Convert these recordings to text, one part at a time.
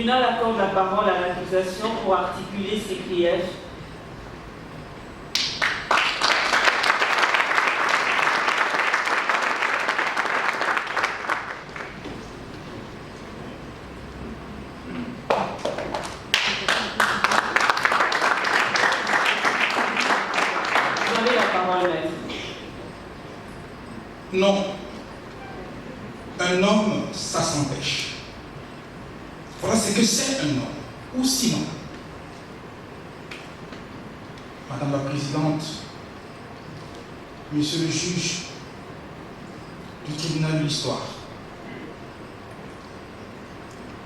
tribunal accorde la parole à l'accusation pour articuler ses griefs. Vous avez la parole, maître. Non. Un homme, ça s'empêche. Voilà ce que c'est un homme. Ou sinon, Madame la Présidente, Monsieur le juge du tribunal de l'histoire,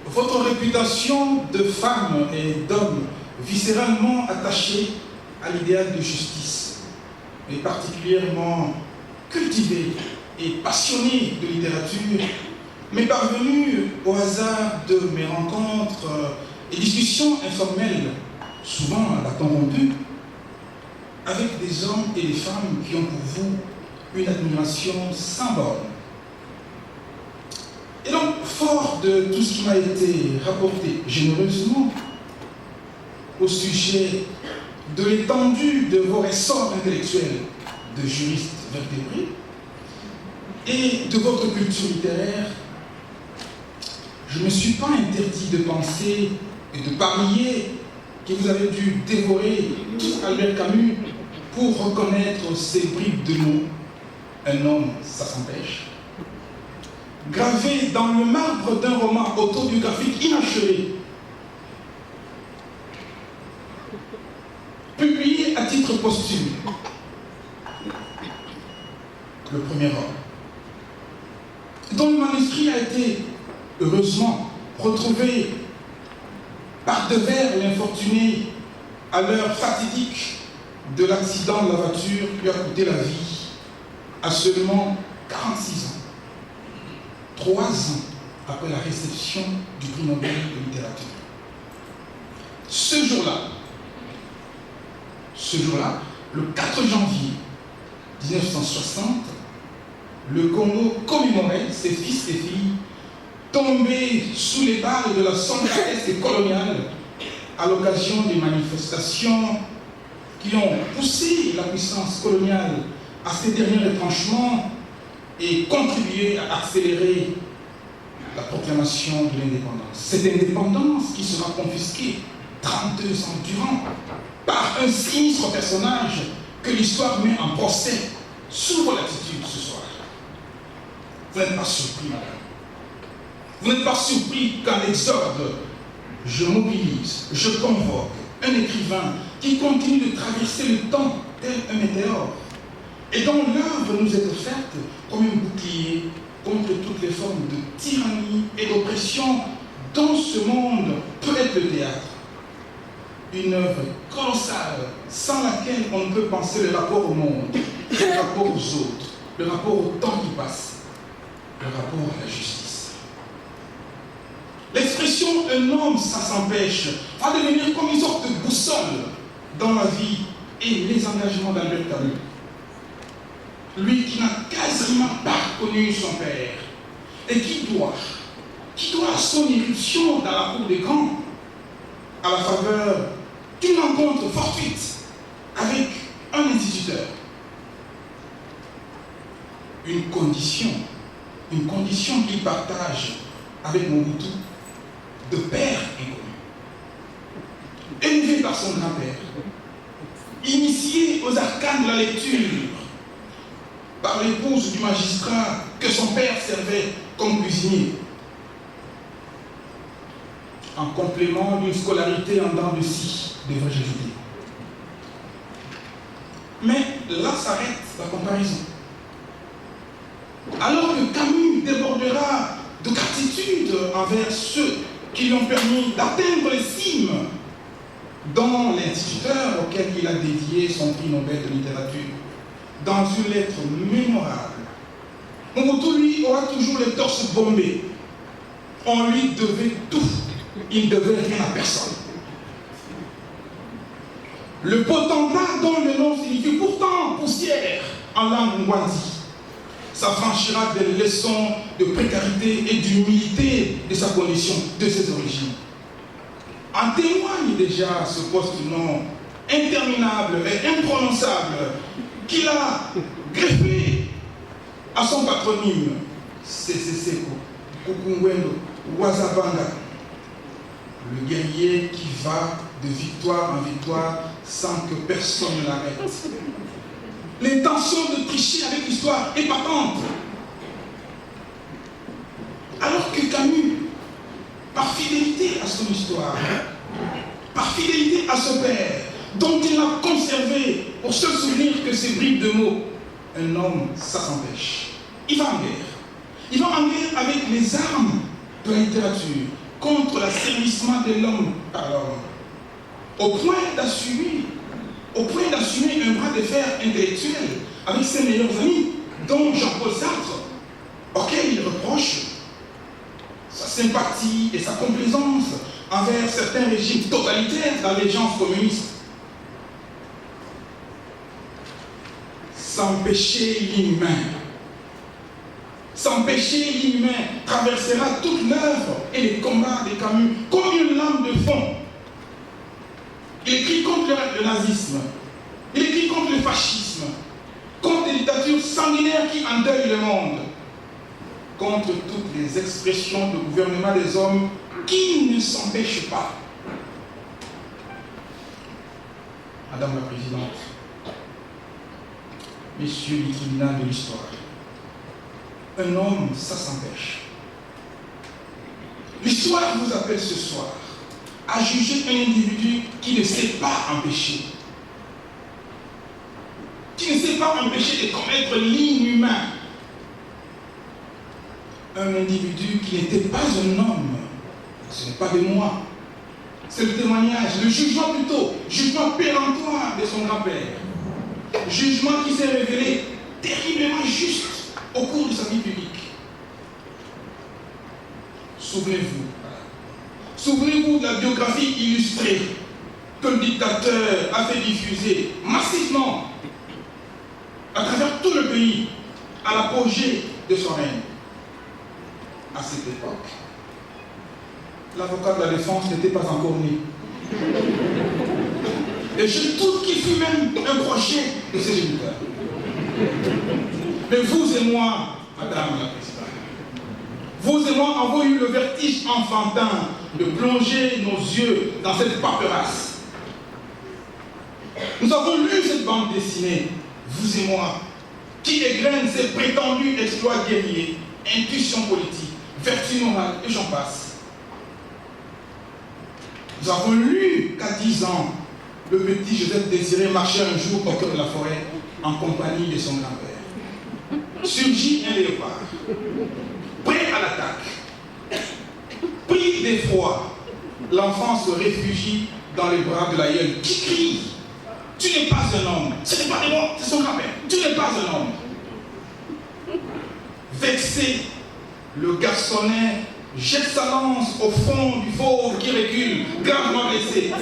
votre réputation de femme et d'homme viscéralement attaché à l'idéal de justice, et particulièrement cultivé et passionné de littérature, m'est parvenu au hasard de mes rencontres et discussions informelles, souvent à bâton rompu, avec des hommes et des femmes qui ont pour vous une admiration sans borne. Et donc, fort de tout ce qui m'a été rapporté généreusement au sujet de l'étendue de vos ressorts intellectuels de juristes vertébrés et de votre culture littéraire, je ne me suis pas interdit de penser et de parier que vous avez dû dévorer tout Albert Camus pour reconnaître ces bribes de mots. Un homme, ça s'empêche. Gravé dans le marbre d'un roman autobiographique inachevé, publié à titre posthume, le premier homme, dont le manuscrit a été heureusement retrouvé par devers l'infortuné à l'heure fatidique de l'accident de la voiture qui lui a coûté la vie à seulement 46 ans. 3 ans après la réception du prix Nobel de littérature. Ce jour-là, le 4 janvier 1960, le Congo commémorait ses fils et filles tombés sous les balles de la sombre coloniale à l'occasion des manifestations qui ont poussé la puissance coloniale à ses derniers retranchements et contribué à accélérer la proclamation de l'indépendance. Cette indépendance qui sera confisquée 32 ans durant par un sinistre personnage que l'histoire met en procès sous vos latitudes ce soir. Vous n'êtes pas surpris, madame. Vous n'êtes pas surpris qu'en exode, je mobilise, je convoque un écrivain qui continue de traverser le temps tel un météore et dont l'œuvre nous est offerte comme un bouclier contre toutes les formes de tyrannie et d'oppression dont ce monde peut être le théâtre. Une œuvre colossale sans laquelle on ne peut penser le rapport au monde, le rapport aux autres, le rapport au temps qui passe, le rapport à la justice. L'expression « un homme, ça s'empêche » va devenir comme une sorte de boussole dans la vie et les engagements d'Albert Camus. Lui qui n'a quasiment pas connu son père et qui doit son irruption dans la cour des grands à la faveur d'une rencontre fortuite avec un instituteur. Une condition qu'il partage avec Mobutu de père inconnu. Élevé par son grand-père, initié aux arcanes de la lecture par l'épouse du magistrat que son père servait comme cuisinier, en complément d'une scolarité en dents de scie, devrais-je ajouter. Mais là s'arrête la comparaison. Alors que Camus débordera de gratitude envers ceux qui lui ont permis d'atteindre les cimes, dont l'instituteur auquel il a dédié son prix Nobel de littérature, dans une lettre mémorable, Mobutu, lui, aura toujours le torse bombé. On lui devait tout. Il ne devait rien à personne. Le potentat dont le nom signifie pourtant poussière en langue mwandi s'affranchira des leçons de précarité et d'humilité de sa condition, de ses origines. en témoigne déjà ce post-nom interminable et imprononçable qu'il a greffé à son patronyme, Seko, Kukungwendo, Wazabanga, le guerrier qui va de victoire en victoire sans que personne ne l'arrête. L'intention de tricher avec l'histoire est patente. Alors que Camus, par fidélité à son histoire, par fidélité à ce père, dont il n'a conservé pour seul souvenir que ces bribes de mots, un homme, ça s'empêche. Il va en guerre. Il va en guerre avec les armes de la littérature contre l'asservissement de l'homme par l'homme, au point d'assumer un bras de fer intellectuel avec ses meilleurs amis, dont Jean-Paul Sartre, auquel il reproche sa sympathie et sa complaisance envers certains régimes totalitaires d'allégeance communiste. Sans péché l'inhumain. Sans péché l'inhumain traversera toute l'œuvre et les combats de Camus comme une lame de fond. Il écrit contre le nazisme, il écrit contre le fascisme, contre les dictatures sanguinaires qui endeuillent le monde, contre toutes les expressions de gouvernement des hommes qui ne s'empêchent pas. Madame la Présidente, Messieurs les tribunaux de l'histoire, un homme, ça s'empêche. L'histoire vous appelle ce soir à juger un individu qui ne sait pas empêcher. Qui ne sait pas empêcher de commettre l'inhumain. Un individu qui n'était pas un homme. Ce n'est pas de moi. C'est le témoignage, le jugement plutôt, jugement péremptoire de son grand-père. Jugement qui s'est révélé terriblement juste au cours de sa vie publique. Souvenez-vous de la biographie illustrée que le dictateur a fait diffuser massivement à travers tout le pays à l'apogée de son règne. À cette époque, l'avocat de la défense n'était pas encore né. Et je doute qu'il fût même un projet de ces géniteurs. Mais vous et moi, Madame la Présidente, vous et moi avons eu le vertige enfantin de plonger nos yeux dans cette paperasse. Nous avons lu cette bande dessinée, vous et moi, qui égrène ces prétendus exploits guerriers, intuition politique, vertu morale, et j'en passe. Nous avons lu qu'à 10 ans, le petit Joseph Désiré marchait un jour au cœur de la forêt en compagnie de son grand-père. Surgit un léopard, prêt à l'attaque. Pris d'effroi, l'enfant se réfugie dans les bras de l'aïeul qui crie: tu n'es pas un homme, ce n'est pas de moi, c'est son grand-père, tu n'es pas un homme. Vexé, le garçonnet jette sa lance au fond du fauve qui recule, gravement blessé.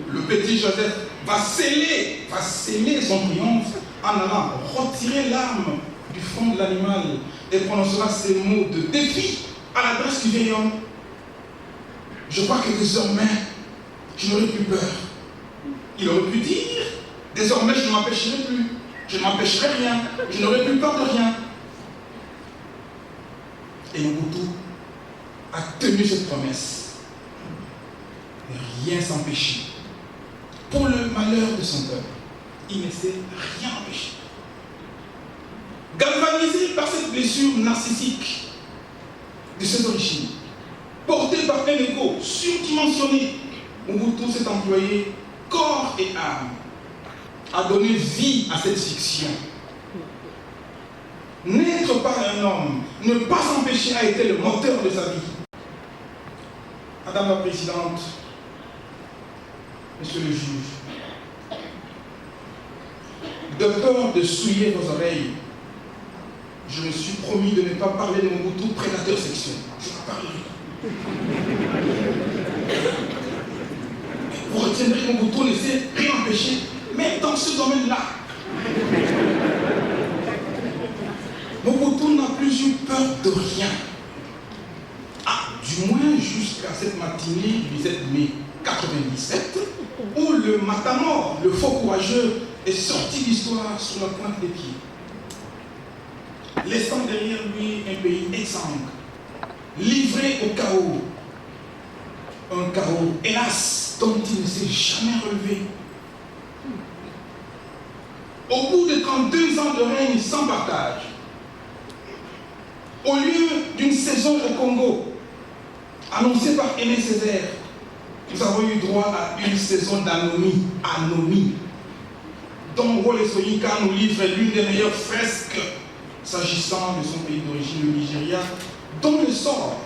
Le petit Joseph va sceller son triomphe en allant retirer l'arme du front de l'animal et prononcera ces mots de défi à l'adresse du vieil homme. Je crois que désormais, je n'aurai plus peur. Il aurait pu dire: désormais, je ne m'empêcherai plus. Je ne m'empêcherai rien. Je n'aurai plus peur de rien. Et Mobutu a tenu cette promesse. Et rien s'empêcher. Pour le malheur de son peuple, il ne s'est rien empêché. Galvanisé par cette blessure narcissique de ses origines, porté par un égo surdimensionné, Mobutu s'est employé corps et âme à donner vie à cette fiction. N'être pas un homme, ne pas s'empêcher a été le moteur de sa vie. Madame la Présidente, Monsieur le juge, de peur de souiller vos oreilles, je me suis promis de ne pas parler de Mobutu prédateur sexuel. Je n'en parlerai pas. Vous retiendrez que Mobutu ne s'est rien empêché, mais dans ce domaine-là. Mobutu n'a plus eu peur de rien. Ah, du du moins jusqu'à cette matinée du 17 mai 97, où le matamor, le faux courageux, est sorti d'histoire sur la pointe des pieds, laissant derrière lui un pays exsangue, livré au chaos. Un chaos, hélas, dont il ne s'est jamais relevé. Au bout de 32 ans de règne sans partage, au lieu d'une saison au Congo, annoncée par Aimé Césaire, nous avons eu droit à une saison d'anomie, dont Wole Soyinka nous livre l'une des meilleures fresques s'agissant de son pays d'origine, le Nigeria, dont le sort,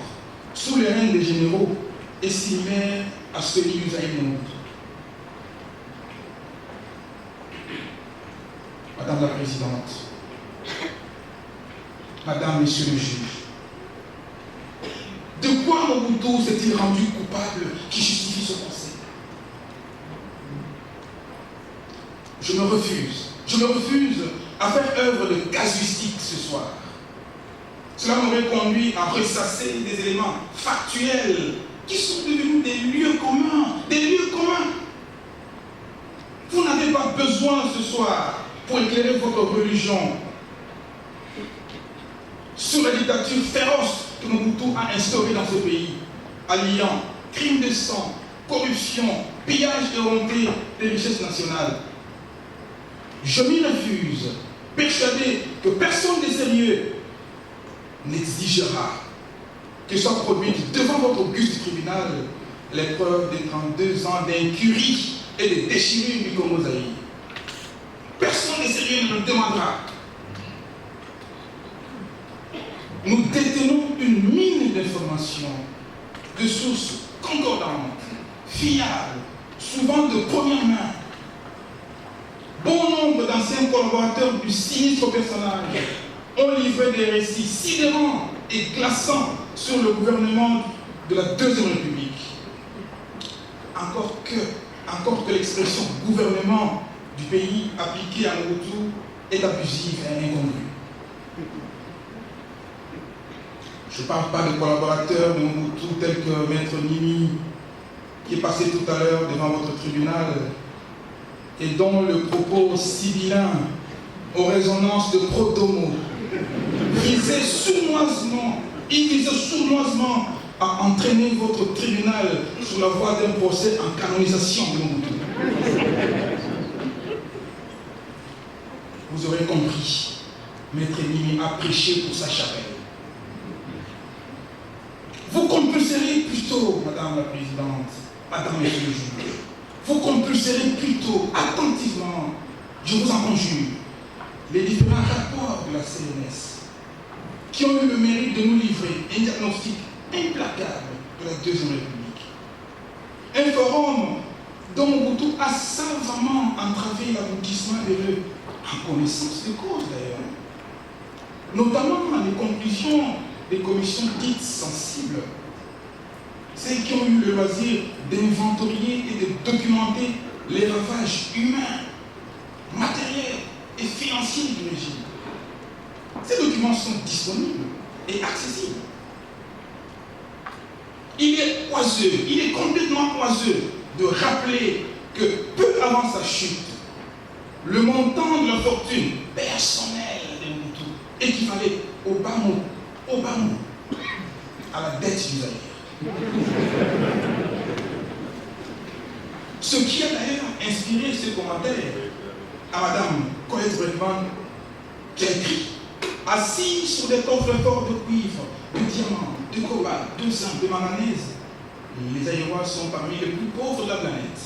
sous les règnes des généraux, est similaire à celui d'Usaï Mobutu. Madame la Présidente, Madame, Monsieur le juge, de quoi Mobutu s'est-il rendu coupable qui justifie ce procès? Je me refuse à faire œuvre de casuistique ce soir. Cela m'aurait conduit à ressasser des éléments factuels qui sont devenus des lieux communs, Vous n'avez pas besoin ce soir, pour éclairer votre religion, sur la dictature féroce que Mobutu a instaurée dans ce pays, alliant crimes de sang, corruption, pillage et honté des richesses nationales. Je m'y refuse, persuadé que personne de sérieux n'exigera que soit produite devant votre auguste tribunal l'épreuve des 32 ans d'incurie et de déchirure du Congo-Zaïre. Personne de sérieux ne le demandera. Nous détenons une mine d'informations, de sources concordantes, fiables, souvent de première main. Bon nombre d'anciens collaborateurs du sinistre personnage ont livré des récits sidérants et glaçants sur le gouvernement de la Deuxième République. Encore que l'expression gouvernement du pays appliquée à Mobutu est abusive et incongrue. Je ne parle pas de collaborateurs de Mobutu tels que Maître Nimi, qui est passé tout à l'heure devant votre tribunal et dont le propos sibyllin aux résonances de proto-mots visait sournoisement à entraîner votre tribunal sur la voie d'un procès en canonisation de Mobutu. Vous aurez compris, Maître Nimi a prêché pour sa chapelle. Vous compulserez plutôt, Madame la Présidente, Madame et Monsieur le juge, vous compulserez plutôt attentivement, je vous en conjure, les différents rapports de la CNS qui ont eu le mérite de nous livrer un diagnostic implacable de la Deuxième République. Un forum dont Mobutu a savamment entravé l'aboutissement des vœux, en connaissance de cause d'ailleurs, notamment les conclusions des commissions dites sensibles, celles qui ont eu le loisir d'inventorier et de documenter les ravages humains, matériels et financiers du régime. Ces documents sont disponibles et accessibles. Il est complètement oiseux de rappeler que peu avant sa chute, le montant de la fortune personnelle de Mobutu équivalait au bas mot, à la dette du Zaïre. Ce qui a d'ailleurs inspiré ce commentaire à Madame Colette Bregman, qui a écrit: assis sur des coffres forts de cuivre, de diamants, de cobalt, de zinc, de manganèse, les Zaïrois sont parmi les plus pauvres de la planète.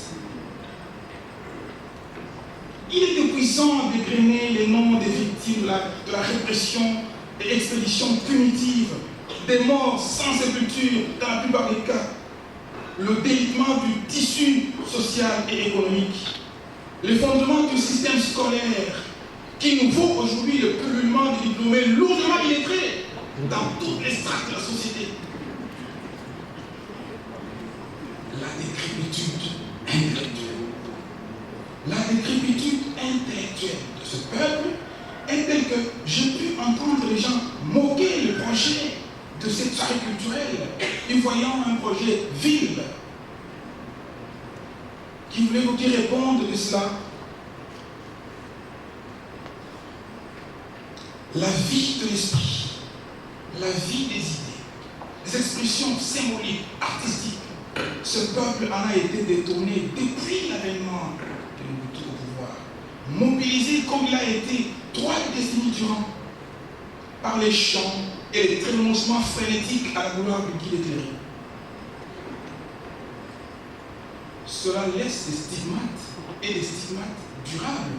Il est épuisant d'égrener les noms des victimes de la répression et expéditions punitives, des morts sans sépulture dans la plupart des cas, le délitement du tissu social et économique, l'effondrement du système scolaire qui nous vaut aujourd'hui le pullulement des diplômés lourdement illettrés dans toutes les strates de la société. La décrépitude intellectuelle de ce peuple est telle que j'ai pu entendre les gens moquer le projet de cette soirée culturelle. Ils voyant un projet vil qui voulez-vous qui répondre de cela? La vie de l'esprit, la vie des idées, les expressions symboliques, artistiques, ce peuple en a été détourné depuis l'avènement de Mobutu au pouvoir, mobilisé comme il a été 3 décennies durant, par les chants et les trémoussements frénétiques à la gloire du guide éclairé. Cela laisse des stigmates et des stigmates durables,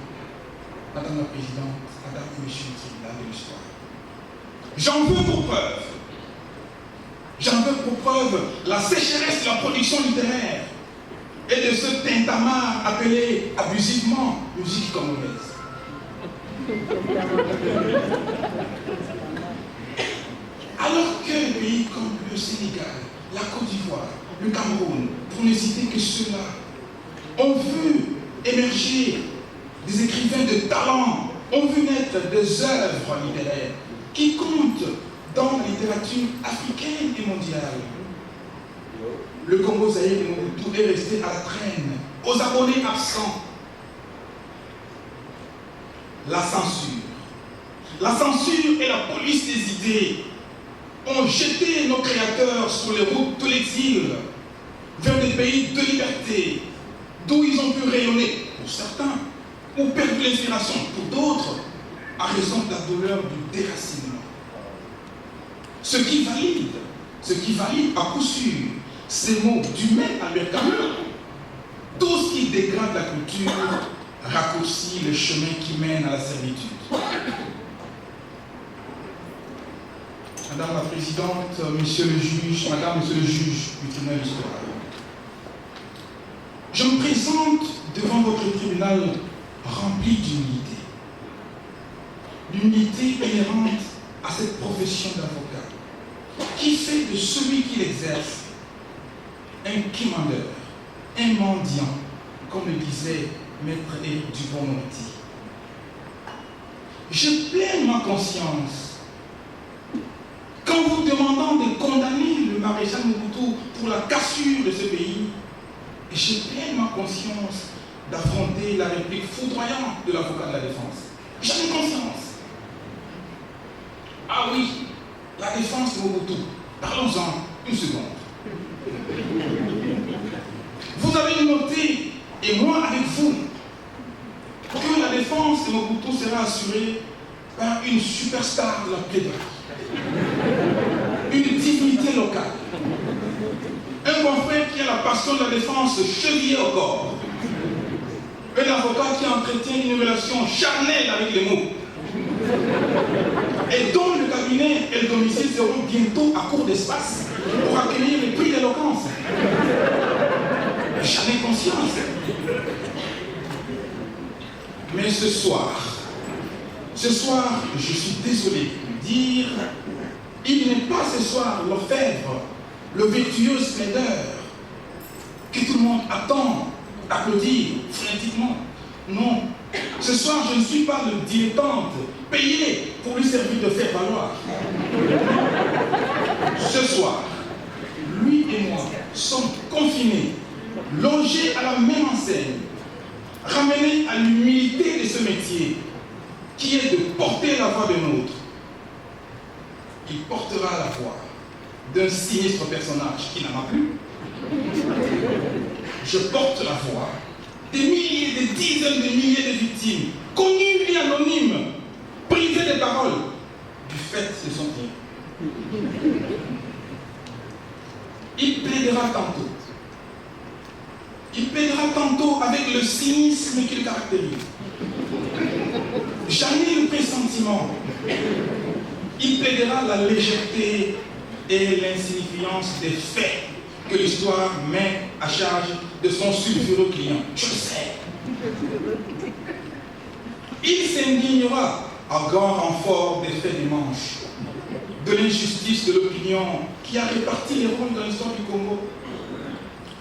Madame la Présidente, Madame et Monsieur le tribunal de l'histoire. J'en veux pour preuve la sécheresse de la production littéraire et de ce tintamarre appelé abusivement musique congolaise. Alors que des pays comme le Sénégal, la Côte d'Ivoire, le Cameroun, pour ne citer que ceux-là, ont vu émerger des écrivains de talent, ont vu naître des œuvres littéraires qui comptent dans la littérature africaine et mondiale. Le Congo Zaïre de Mobutu est resté à la traîne, aux abonnés absents. La censure et la police des idées ont jeté nos créateurs sur les routes de l'exil vers des pays de liberté, d'où ils ont pu rayonner, pour certains, ou perdu l'inspiration pour d'autres, à raison de la douleur du déracinement. Ce qui valide à coup sûr ces mots du même Albert Camus, tout ce qui dégrade la culture raccourcit le chemin qui mène à la servitude. Madame la Présidente, Monsieur le juge, Madame, Monsieur le juge du tribunal d'histoire, je me présente devant votre tribunal rempli d'humilité. L'humilité inhérente à cette profession d'avocat, qui fait de celui qui l'exerce un quémandeur, un mendiant, comme le disait Maître Éric Dupond-Moretti. Je plains ma conscience qu'en vous demandant de condamner le maréchal Mobutu pour la cassure de ce pays, je plains ma conscience d'affronter la réplique foudroyante de l'avocat de la défense. J'en ai conscience. Ah oui, la défense de Mobutu. Parlons-en une seconde. Vous avez noté, et moi avec vous, que la défense de Mobutu sera assurée par une superstar de la plaidoirie, une dignité locale, un confrère qui a la passion de la défense chevillée au corps, un avocat qui entretient une relation charnelle avec les mots, et dont le cabinet et le domicile seront bientôt à court d'espace pour accueillir les prix d'éloquence. J'en ai conscience. Mais ce soir, je suis désolé de dire, il n'est pas ce soir l'orfèvre, le vertueux splendeur que tout le monde attend d'applaudir frénétiquement. Non, ce soir je ne suis pas le dilettante payé pour lui servir de faire valoir. Ce soir, lui et moi sommes confinés, logés à la même enseigne, ramenés à l'humilité de ce métier, qui est de porter la voix de l'autre. Il portera la voix d'un sinistre personnage qui n'en a plus. Je porte la voix des milliers, des dizaines de milliers de victimes, connues et anonymes, privées des paroles, du fait de son bien. Il plaidera tantôt. Il plaidera tantôt avec le cynisme qui le caractérise. J'en ai le pressentiment. Il plaidera la légèreté et l'insignifiance des faits que l'histoire met à charge de son sulfureux client. Je le sais. Il s'indignera à grand renfort des faits des manches, de l'injustice de l'opinion qui a réparti les rôles dans l'histoire du Congo.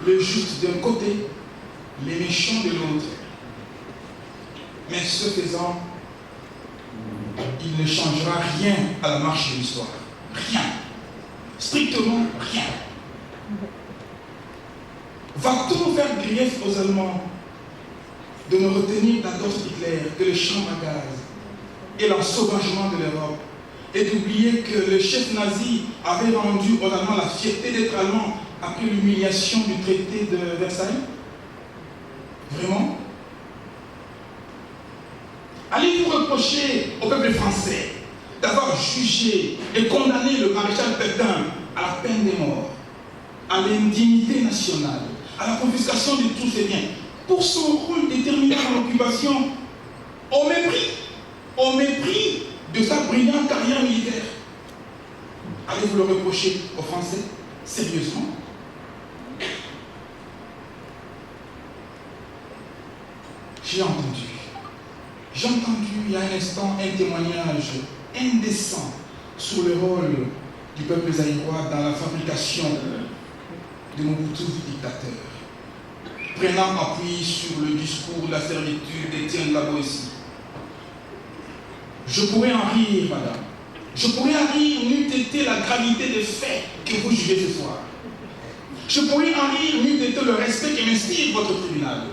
Le juste d'un côté, les méchants de l'autre. Mais ce faisant, il ne changera rien à la marche de l'histoire. Rien. Strictement rien. Va-t-on faire grief aux Allemands de ne retenir d'Adolf Hitler que les champs à gaz et l'ensauvagement de l'Europe, et d'oublier que le chef nazi avait rendu aux Allemands la fierté d'être allemand après l'humiliation du traité de Versailles? Vraiment? Allez-vous reprocher au peuple français d'avoir jugé et condamné le maréchal Pétain à la peine de mort, à l'indignité nationale, à la confiscation de tous ses biens, pour son rôle déterminant dans l'occupation, au mépris de sa brillante carrière militaire? Allez-vous le reprocher aux Français? Sérieusement? J'ai entendu il y a un instant un témoignage indécent sur le rôle du peuple zaïrois dans la fabrication de Mobutu dictateur, prenant appui sur le discours de la servitude d'Étienne Laboétie. Je pourrais en rire, madame. Je pourrais en rire n'eût été la gravité des faits que vous jugez ce soir. Je pourrais en rire n'eût été le respect qui m'inspire votre tribunal.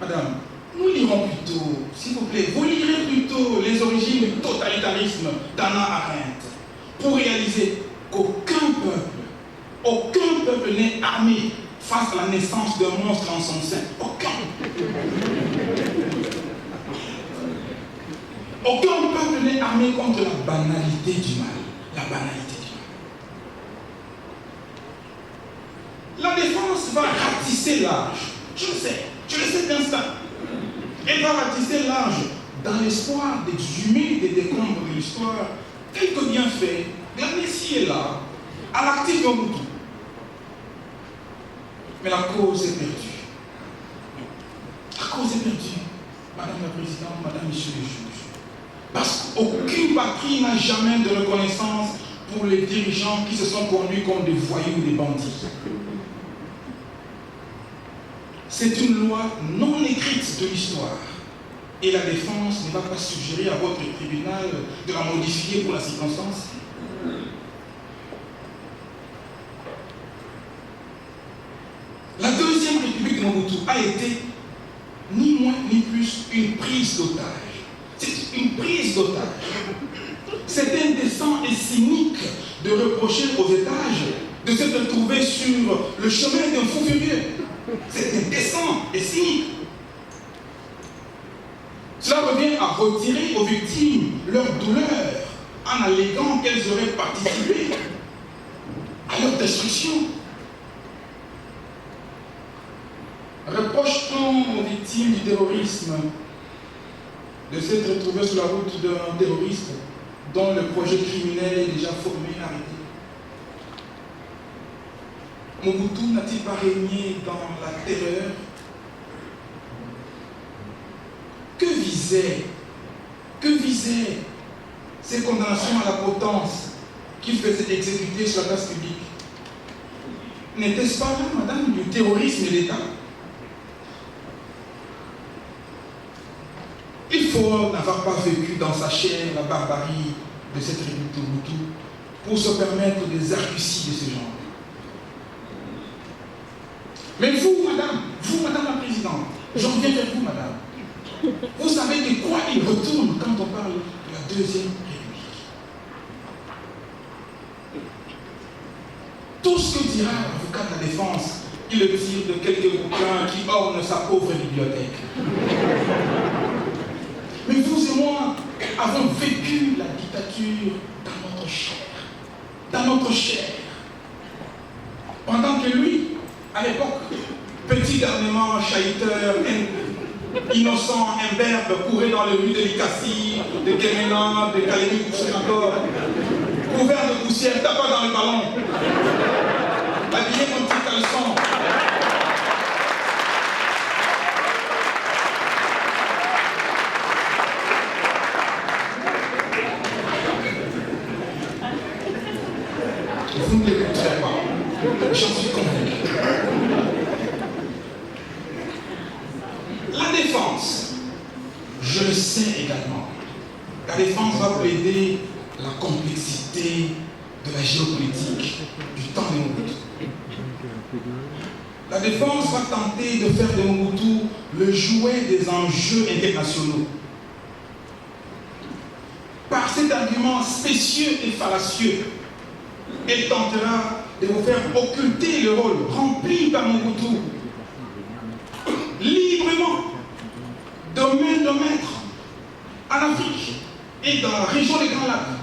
Madame, nous lirons plutôt, s'il vous plaît, vous lirez plutôt les origines du totalitarisme d'Hannah Arendt pour réaliser qu'aucun peuple n'est armé face à la naissance d'un monstre en son sein. Aucun peuple n'est armé contre la banalité du mal. La banalité du mal. La défense va ratisser large. Je le sais d'instinct. Elle va ratisser large dans l'espoir d'exhumer des décombres de l'histoire quelques bienfaits, glanés ci et là, à l'actif de Mobutu. Mais la cause est perdue. La cause est perdue, Madame la Présidente, Madame, Messieurs les juges. Parce qu'aucune patrie n'a jamais de reconnaissance pour les dirigeants qui se sont conduits comme des voyous ou des bandits. C'est une loi non écrite de l'histoire. Et la défense ne va pas suggérer à votre tribunal de la modifier pour la circonstance. La deuxième république de Mobutu a été ni moins ni plus une prise d'otage. C'est une prise d'otage. C'est indécent et cynique de reprocher aux étages de se retrouver sur le chemin d'un fou furieux. C'est indécent et cynique. Cela revient à retirer aux victimes leur douleur en alléguant qu'elles auraient participé à leur destruction. Reproche-t-on aux victimes du terrorisme de s'être retrouvées sur la route d'un terroriste dont le projet criminel est déjà formé et arrêté? Mobutu n'a-t-il pas régné dans la terreur? Que visaient ces condamnations à la potence qu'il faisait exécuter sur la place publique? N'était-ce pas là, madame, du terrorisme de l'État? Il faut n'avoir pas vécu dans sa chair la barbarie de cette république de Mobutu pour se permettre des arguties de ce genre. Mais vous, madame la présidente, j'en viens vers vous, madame. Vous savez de quoi il retourne quand on parle de la deuxième république? Tout ce que dira l'avocat de la défense, il le tire de quelques bouquins qui ornent sa pauvre bibliothèque. Mais vous et moi avons vécu la dictature dans notre chair. Dans notre chair. Pendant que lui, à l'époque, petit garnement chahiteur, innocent, imberbe, courait dans les rues de Likassi, de Kemena, de Kalemi, encore, couvert de poussière, tapant dans le ballon, habillé en petit caleçon. Vous ne l'écouterez pas, j'en suis convaincu. La défense, je le sais également, la défense va plaider la complexité de la géopolitique du temps de Mobutu. La défense va tenter de faire de Mobutu le jouet des enjeux internationaux. Par cet argument spécieux et fallacieux, elle tentera de vous faire occulter le rôle rempli par Mobutu librement, de main de maître, en Afrique et dans la région des Grands Lacs.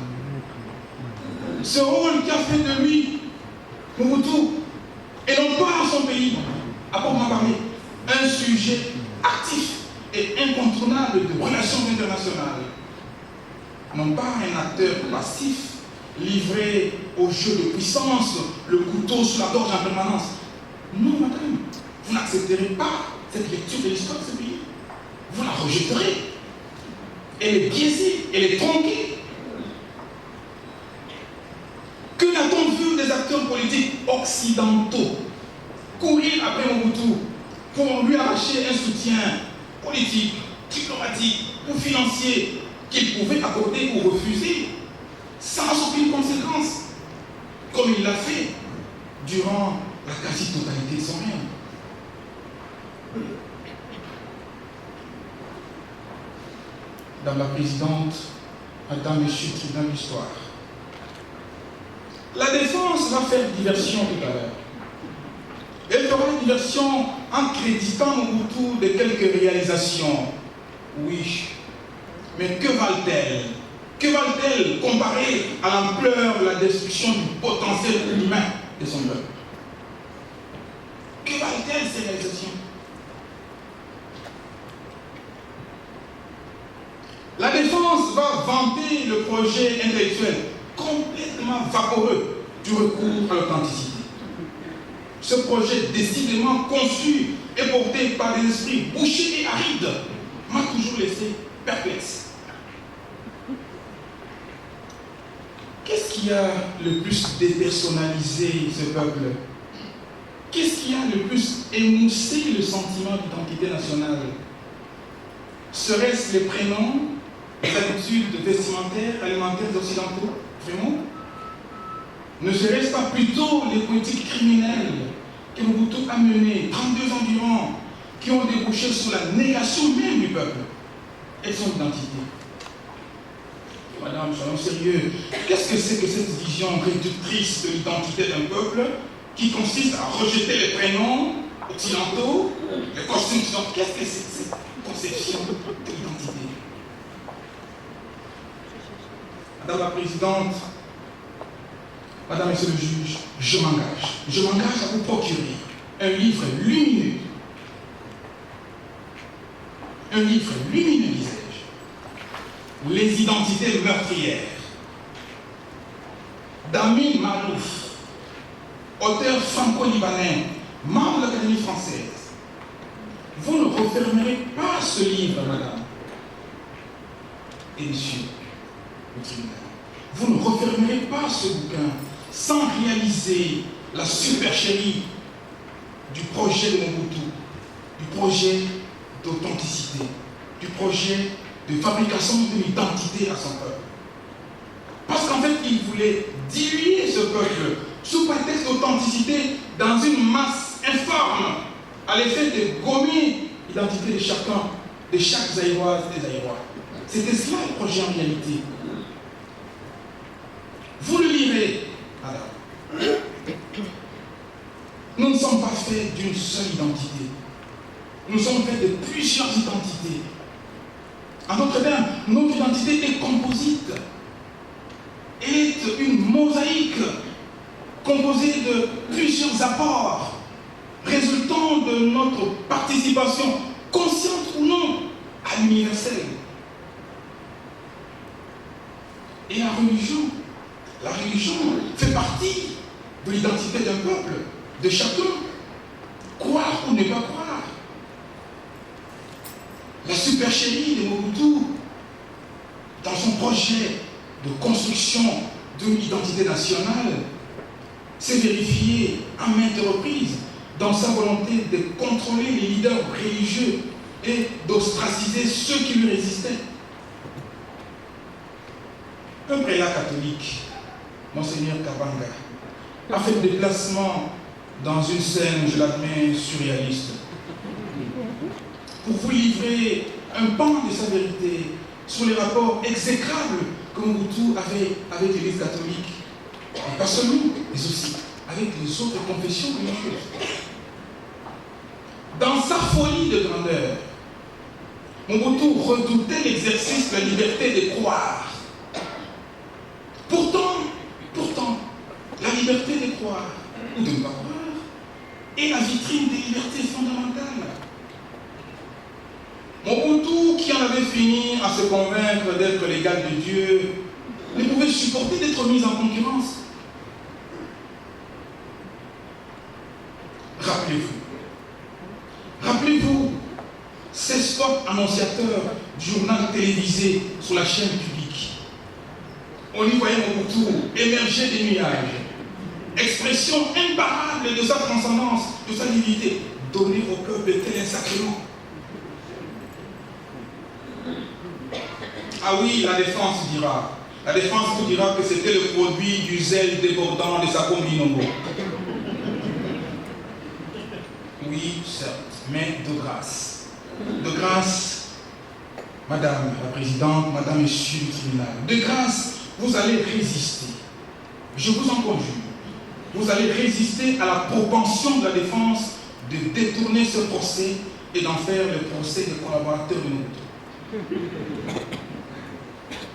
Ce rôle qui a fait de lui, Mobutu, et non pas son pays, à proprement parler, un sujet actif et incontournable de relations internationales. Non pas un acteur passif, livré au jeu de puissance, le couteau sous la gorge en permanence. Non, madame, vous n'accepterez pas cette lecture de l'histoire de ce pays. Vous la rejetterez. Elle est biaisée, elle est tronquée. Que n'a-t-on vu des acteurs politiques occidentaux courir après Mobutu pour lui arracher un soutien politique, diplomatique ou financier qu'il pouvait accorder ou refuser sans aucune conséquence, comme il l'a fait durant la quasi-totalité de son règne. Madame la Présidente, Madame, Monsieur le Tribunal d'Histoire, la défense va faire diversion tout à l'heure. Elle fera diversion en créditant Mobutu de quelques réalisations. Oui, mais que valent-elles? Que valent-elles comparées à l'ampleur de la destruction du potentiel humain de son peuple? Que valent-elles ces réalisations? La défense va vanter le projet intellectuel complètement vaporeux du recours à l'authenticité. Ce projet décidément conçu et porté par des esprits bouchés et arides m'a toujours laissé perplexe. Qu'est-ce qui a le plus dépersonnalisé ce peuple? Qu'est-ce qui a le plus émoussé le sentiment d'identité nationale? Serait-ce les prénoms, les habitudes vestimentaires, alimentaires occidentaux? Vraiment? Ne serait-ce pas plutôt les politiques criminelles que Mobutu a menées 32 ans durant, qui ont débouché sur la négation même du peuple et de son identité? Madame, soyons sérieux. Qu'est-ce que c'est que cette vision réductrice de l'identité d'un peuple qui consiste à rejeter les prénoms occidentaux, les costumes occidentaux? Qu'est-ce que c'est que cette conception de l'identité? Madame la Présidente, Madame, Monsieur le juge, je m'engage à vous procurer un livre lumineux. Un livre lumineux, disais-je. Les identités meurtrières. d'Amin Malouf, auteur franco-libanais, membre de l'Académie française. Vous ne refermerez pas ce livre, madame et monsieur le tribunal. Vous ne refermerez pas ce bouquin sans réaliser la supercherie du projet de Mobutu, du projet d'authenticité, du projet de fabrication de l'identité à son peuple. Parce qu'en fait, il voulait diluer ce peuple sous prétexte d'authenticité dans une masse informe, à l'effet de gommer l'identité de chacun, de chaque Zaïroise et des Zaïrois. C'était cela le projet en réalité. Vous le lirez, madame. Nous ne sommes pas faits d'une seule identité. Nous sommes faits de plusieurs identités. En d'autres termes, notre identité est composite. Est une mosaïque composée de plusieurs apports résultant de notre participation, consciente ou non, à l'universel. Et la religion fait partie de l'identité d'un peuple, de chacun. Croire ou ne pas croire. La supercherie de Mobutu, dans son projet de construction d'une identité nationale, s'est vérifiée à maintes reprises dans sa volonté de contrôler les leaders religieux et d'ostraciser ceux qui lui résistaient. Un prélat catholique Monseigneur Kabanga, a fait le déplacement dans une scène, je l'admets, surréaliste, pour vous livrer un pan de sa vérité sur les rapports exécrables que Mobutu avait avec l'Église catholique, et pas seulement, mais aussi avec les autres confessions religieuses. Dans sa folie de grandeur, Mobutu redoutait l'exercice de la liberté de croire. Pourtant, la liberté de croire ou de ne pas croire est la vitrine des libertés fondamentales. Mobutu, qui en avait fini à se convaincre d'être l'égal de Dieu, ne pouvait supporter d'être mis en concurrence. Rappelez-vous ces spots annonciateurs du journal télévisé sur la chaîne publique. On y voyait Mobutu émerger des nuages, expression imparable de sa transcendance, de sa divinité, donner au peuple tel un sacrement. Ah oui, la défense dira. La défense vous dira que c'était le produit du zèle débordant de sa combinongo. Oui, certes, mais de grâce. De grâce, Madame la Présidente, Madame, Monsieur le tribunal, de grâce, vous allez résister. Je vous en conjure. Vous allez résister à la propension de la défense de détourner ce procès et d'en faire le procès des collaborateurs de Mobutu.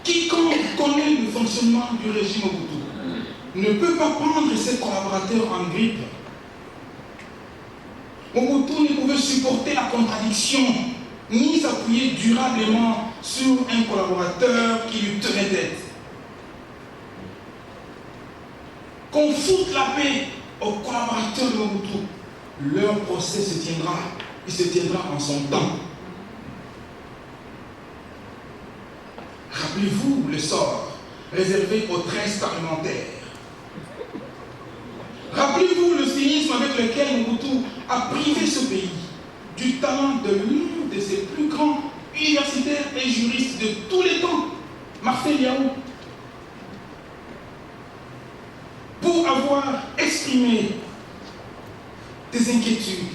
Quiconque connaît le fonctionnement du régime Mobutu ne peut pas prendre ses collaborateurs en grippe. Mobutu ne pouvait supporter la contradiction, ni s'appuyer durablement sur un collaborateur qui lui tenait tête. Qu'on foute la paix aux collaborateurs de Mobutu, leur procès se tiendra, il se tiendra en son temps. Rappelez-vous le sort réservé aux 13 parlementaires. Rappelez-vous le cynisme avec lequel Mobutu a privé ce pays du talent de l'un de ses plus grands universitaires et juristes de tous les temps, Marcel Yahou, pour avoir exprimé des inquiétudes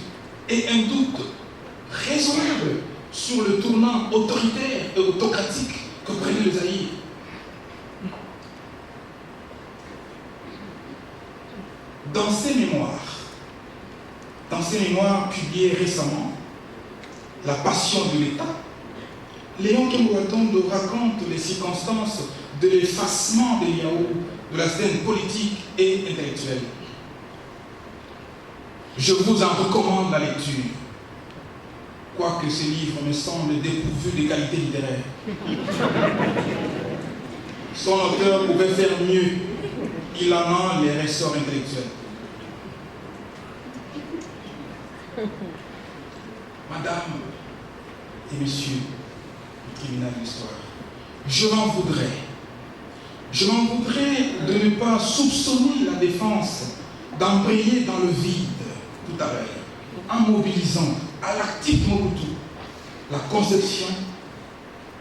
et un doute raisonnable sur le tournant autoritaire et autocratique que prenait le Zaïre. Dans ses mémoires publiées récemment, La passion de l'État, Léon Kembouatondo raconte les circonstances de l'effacement de Yahou de la scène politique et intellectuelle. Je vous en recommande la lecture, quoique ce livre me semble dépourvu de qualité littéraire. Son auteur pouvait faire mieux, il en a les ressorts intellectuels. Madame et Monsieur le tribunal d'histoire, je m'en voudrais de ne pas soupçonner la défense d'embrayer dans le vide tout à l'heure, en mobilisant à l'actif Mobutu la conception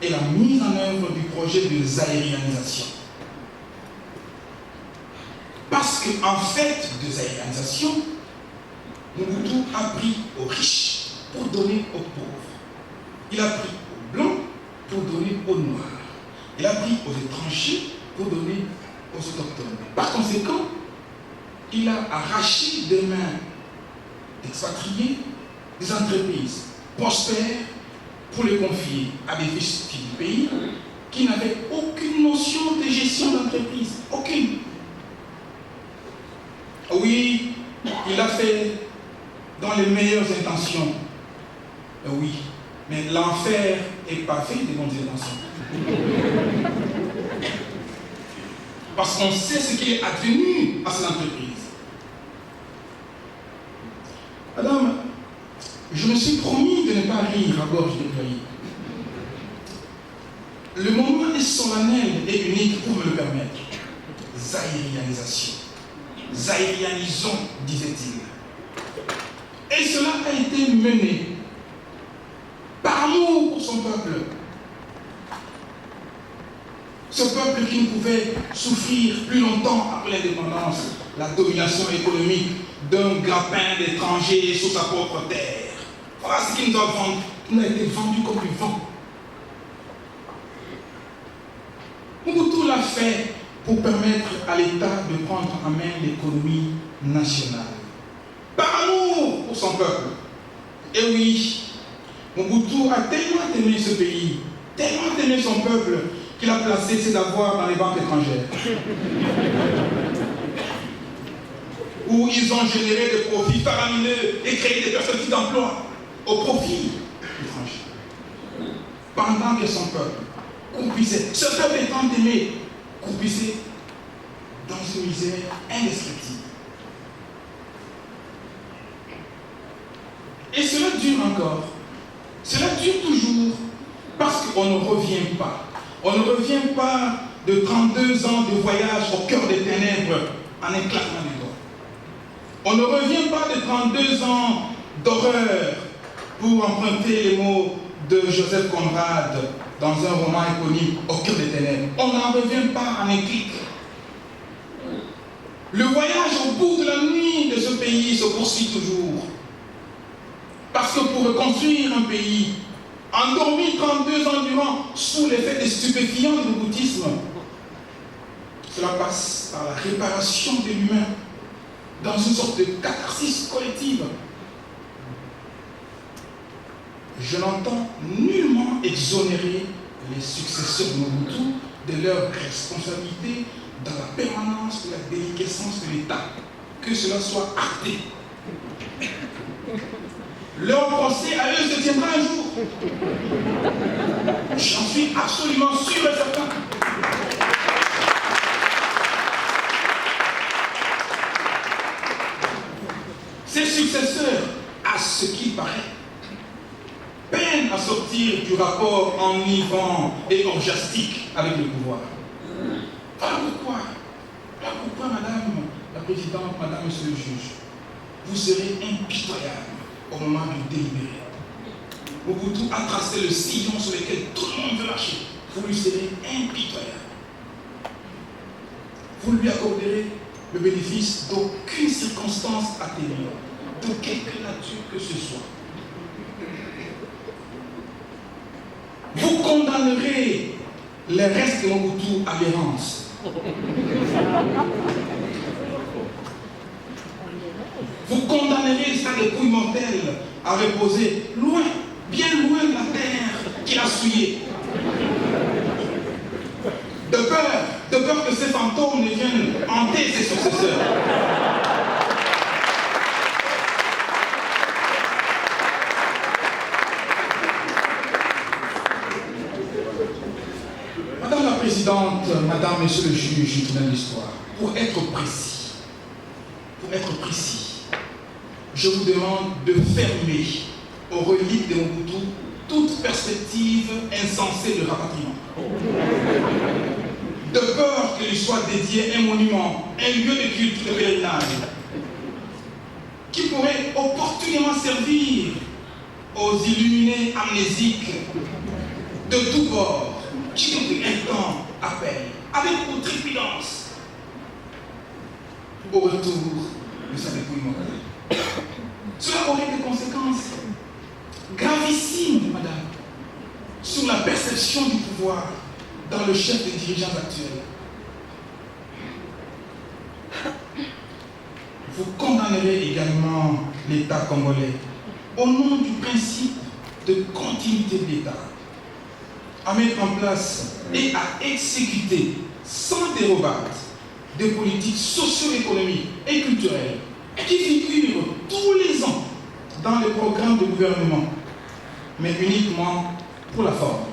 et la mise en œuvre du projet de zaïrianisation. Parce qu'en fait de zaïrianisation, Mobutu a pris aux riches pour donner aux pauvres. Il a pris aux blancs pour donner aux noirs. Il a pris aux étrangers pour donner aux autochtones. Par conséquent, il a arraché des mains d'expatriés des entreprises prospères pour les confier à des fils du pays qui n'avaient aucune notion de gestion d'entreprise. Aucune. Oui, il a fait dans les meilleures intentions. Oui, mais l'enfer est pas fait des bonnes intentions. Parce qu'on sait ce qui est advenu à cette entreprise. Madame, je me suis promis de ne pas rire à gorge déployée. Le moment est solennel et unique pour me le permettre. Zaïrianisation. Zaïrianisons, disait-il. Et cela a été mené par amour pour son peuple. Ce peuple qui ne pouvait souffrir plus longtemps après l'indépendance, la domination économique d'un grappin d'étrangers sur sa propre terre. Voilà ce qui nous a été vendu comme du vent. Mobutu l'a fait pour permettre à l'État de prendre en main l'économie nationale. Par amour pour son peuple. Et oui, Mobutu a tellement aimé ce pays, tellement aimé son peuple, qu'il a placé ses avoirs dans les banques étrangères. Où ils ont généré des profits faramineux et créé des perspectives d'emploi au profit étranger. Pendant que son peuple croupissait, ce peuple étant aimé, croupissait dans une misère indescriptible. Et cela dure encore. Cela dure toujours parce qu'on ne revient pas. On ne revient pas de 32 ans de voyage au cœur des ténèbres en un claquement des doigts. On ne revient pas de 32 ans d'horreur pour emprunter les mots de Joseph Conrad dans un roman éponyme au cœur des ténèbres. On n'en revient pas en un clic. Le voyage au bout de la nuit de ce pays se poursuit toujours. Parce que pour reconstruire un pays endormi 32 ans durant sous l'effet des stupéfiants du bouddhisme, cela passe par la réparation de l'humain dans une sorte de catharsis collective. Je n'entends nullement exonérer les successeurs de Mobutu de leur responsabilité dans la permanence de la déliquescence de l'État. Que cela soit acté. Leur procès à eux se tiendra un jour. J'en suis absolument sûr et certain. Ses successeurs, à ce qu'il paraît, peinent à sortir du rapport enivrant et orgiastique avec le pouvoir. Voilà pourquoi, Madame la Présidente, Madame Monsieur le Juge, vous serez impitoyable au moment du délibéré. Mobutu a tracé le sillon sur lequel tout le monde veut marcher. Vous lui serez impitoyable. Vous lui accorderez le bénéfice d'aucune circonstance atténuante, de quelque nature que ce soit. Vous condamnerez les restes de Mobutu à l'errance. Vous condamnerez sa dépouille mortelle à reposer loin, bien loin de la terre qu'il a souillée. De peur que ces fantômes ne viennent hanter ses successeurs. Madame la Présidente, Madame, Monsieur le Juge du tribunal d'histoire, pour être précis, je vous demande de fermer aux reliques de Mobutu toute perspective insensée de rapatriement. De peur qu'il lui soit dédié un monument, un lieu de culte, de pèlerinage, qui pourrait opportunément servir aux illuminés amnésiques de tous bords, qui depuis un temps appellent, avec outrepidance, au retour de sa dépouille mortelle. Cela aurait des conséquences gravissimes, madame, sur la perception du pouvoir dans le chef des dirigeants actuels. Vous condamnerez également l'État congolais au nom du principe de continuité de l'État à mettre en place et à exécuter sans dérobade des politiques socio-économiques et culturelles qui figurent tous les ans dans les programmes de gouvernement, mais uniquement pour la forme.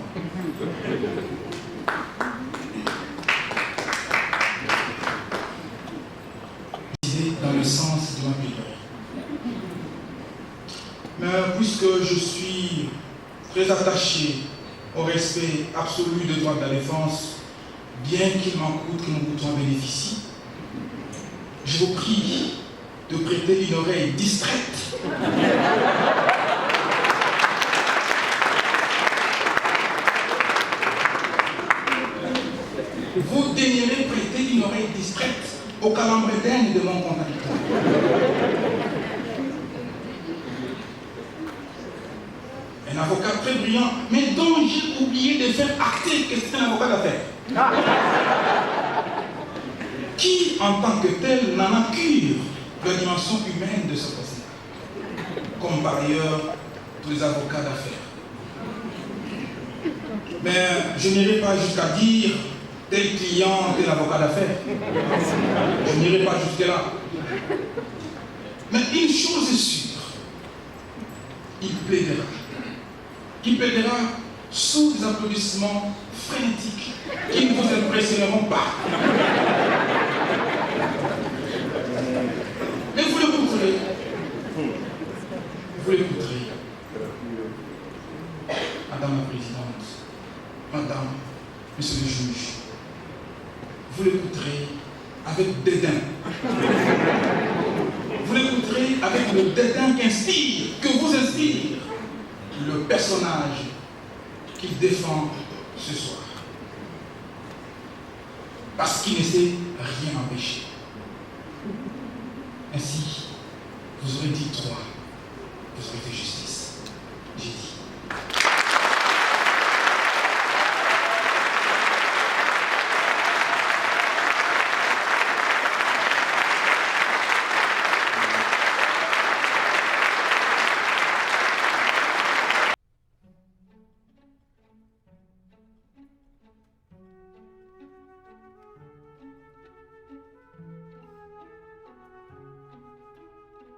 Dans le sens de l'empire. Mais puisque je suis très attaché au respect absolu des droits de la défense, bien qu'il m'en coûte que Mobutu en bénéficie, je vous prie de prêter une oreille distraite vous daignerez prêter une oreille distraite au calembredène de mon contradicteur. Un avocat très brillant, mais dont j'ai oublié de faire acter que c'est un avocat d'affaires. Qui, en tant que tel, n'en a cure la dimension humaine de ce procès, comme par ailleurs tous les avocats d'affaires. Mais je n'irai pas jusqu'à dire tel client, tel avocat d'affaires. Je n'irai pas jusque-là. Mais une chose est sûre, il plaidera. Il plaidera sous des applaudissements frénétiques qui ne vous impressionneront pas. Mais vous l'écouterez. Vous l'écouterez. Madame la Présidente, Madame, Monsieur le Juge, vous l'écouterez avec dédain. Vous l'écouterez avec le dédain qu'inspire, que vous inspire le personnage qu'il défend ce soir. Parce qu'il ne sait rien empêcher. Ainsi, vous aurez dit 3, vous aurez fait justice.